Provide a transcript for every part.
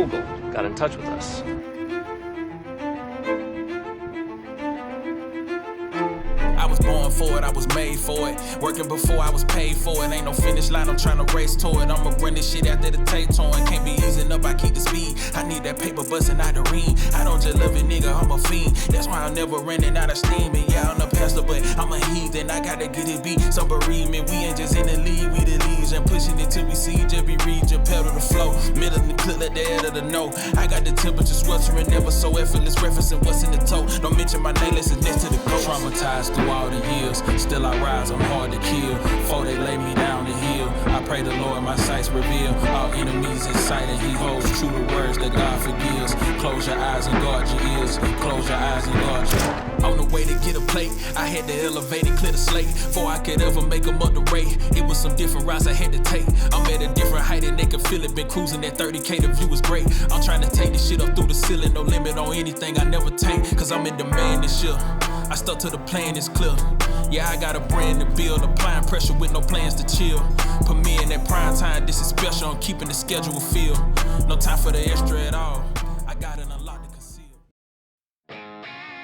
Vogel got in touch with us. I was born for it, I was made for it. Working before I was paid for it. Ain't no finish line, I'm trying to race to it. I'ma run this shit after the tape torn. Can't be easing up, I keep the speed. I need that paper busting out the ring. I don't just love it, nigga, I'm a fiend. That's why I'm never running out of steam. And yeah, I'm a pastor, but I'm a heathen. I gotta get it beat. Some bereavement, we ain't just in the lead, we the leads. And pushing it till we see every region, pedal the flow. Middle of the clip, let the head of the know. I got the temperature sweltering, never so effortless. Referencing what's in the toe. Don't mention my name, listen next to the coast. Traumatized through all the years, still I rise, I'm hard to kill. Before they lay me down the hill, I pray the Lord my sights reveal. All enemies in sight and he holds true to words that God forgives. Close your eyes and guard your ears. Close your eyes and guard your. On the way to get a plate, I had to elevate and clear the slate. Before I could ever make them up the rate, it was some different routes I had to take. I'm at a different height and they can feel it. Been cruising at 30K, the view was great. I'm trying to take this shit up through the ceiling. No limit on anything I never take, cause I'm in demand this year. I stuck to the plan, it's clear. Yeah, I got a brand to build, applying pressure with no plans to chill. Put me in that prime time, this is special, I'm keeping the schedule feel. No time for the extra at all, I got it unlocked to conceal. Ja.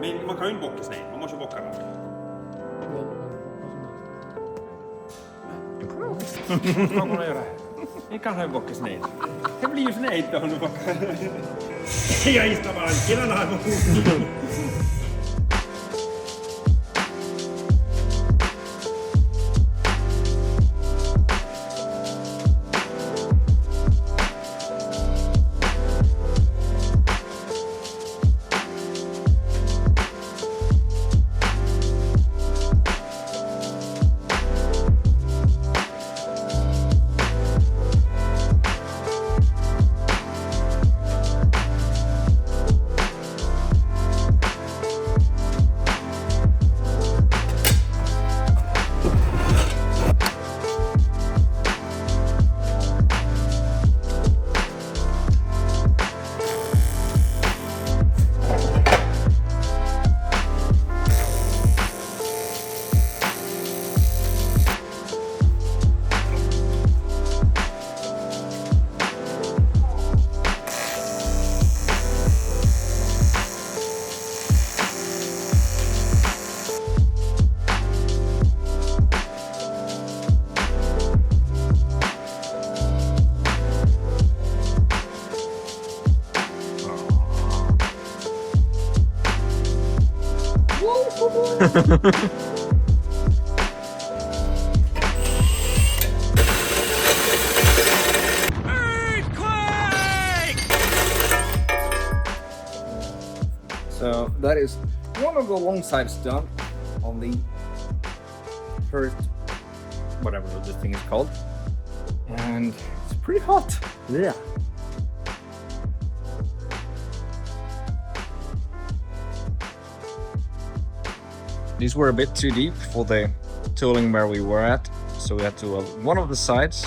Men man kan ju inte bocka snett, man måste bocka rakt. Vad kan man göra? Vi kan ha bocka snett. Det blir ju snett om du bockar. Jag gissar bara killarna här. So that is one of the long sides done on the first, whatever this thing is called, and it's pretty hot. Yeah. These were a bit too deep for the tooling where we were at, so we had to one of the sides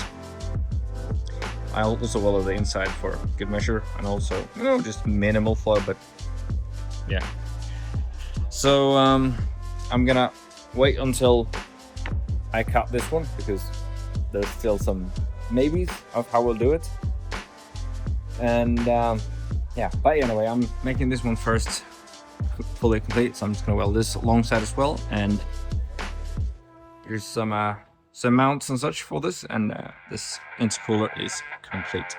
I also welder the inside for good measure, and also, you know, just minimal flow, but yeah. So I'm gonna wait until I cut this one, because there's still some maybes of how we'll do it. And yeah, but anyway, I'm making this one first fully complete, so I'm just gonna weld this alongside as well. And here's some mounts and such for this, and this intercooler is complete.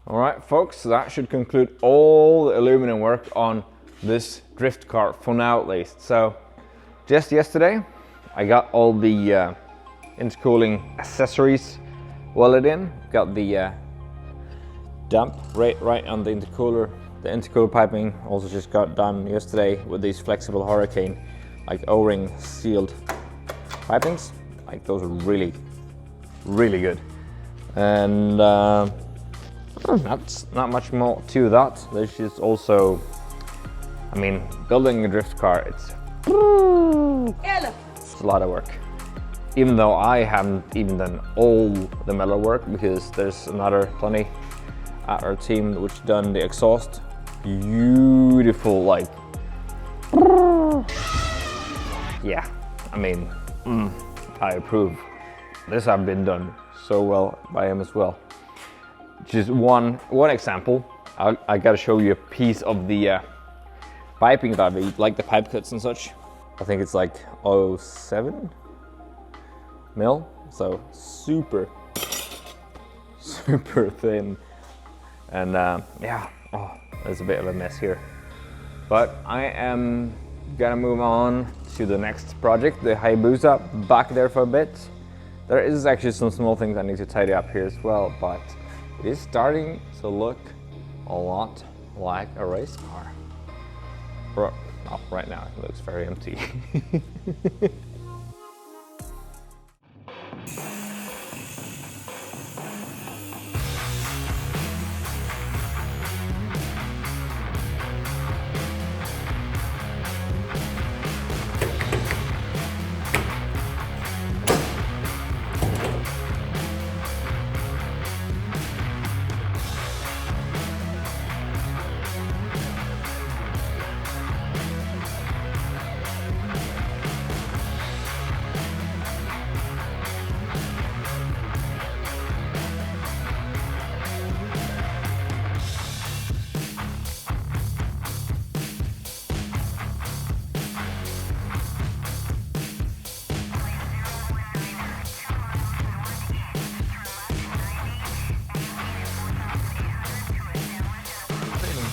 Alright folks, so that should conclude all the aluminum work on this drift car, for now at least. So just yesterday I got all the intercooling accessories welded in. Got the dump right on the intercooler. The intercooler piping also just got done yesterday with these flexible Hurricane, like O-ring sealed pipings. Like those are really good. And that's not much more to that. There's just also, I mean, building a drift car, it's a lot of work. Even though I haven't even done all the metal work, because there's another plenty at our team which done the exhaust. Beautiful, like, yeah, I mean, I approve. This has been done so well by him as well. Just one example. I gotta show you a piece of the piping that I made, like the pipe cuts and such. I think it's like 0.7 mil, so super thin. And yeah, oh, there's a bit of a mess here. But I am gonna move on to the next project, the Hayabusa, back there for a bit. There is actually some small things I need to tidy up here as well, but it is starting to look a lot like a race car. Oh, right now it looks very empty.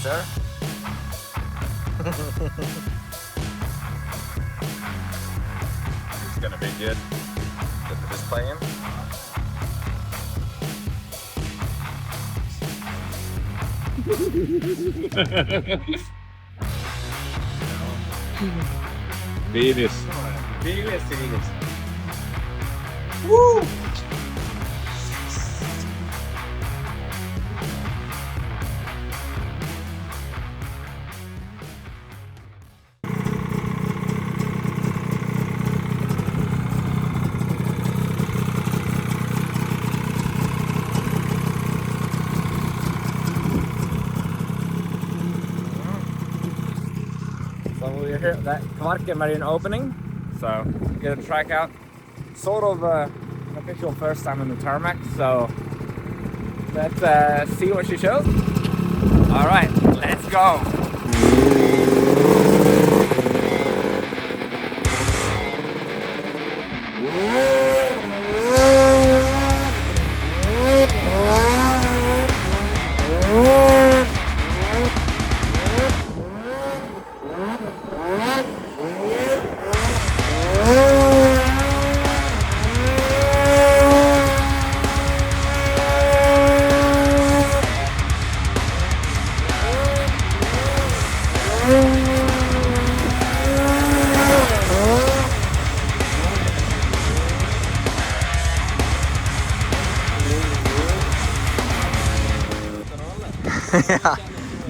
Sir. It's gonna be good. Put the display in. Fiilis. Fiilis. Woo! We're here at that Kvarken Marine opening, so we're gonna track out sort of an official first time in the tarmac, so let's see what she shows. Alright, let's go!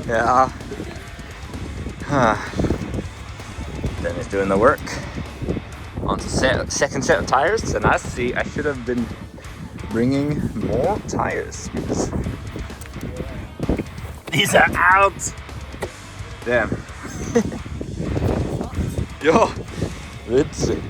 Yeah. Then he's doing the work. On to second set of tires, and I see I should have been bringing more tires because these are out. Damn. Ja, witzig.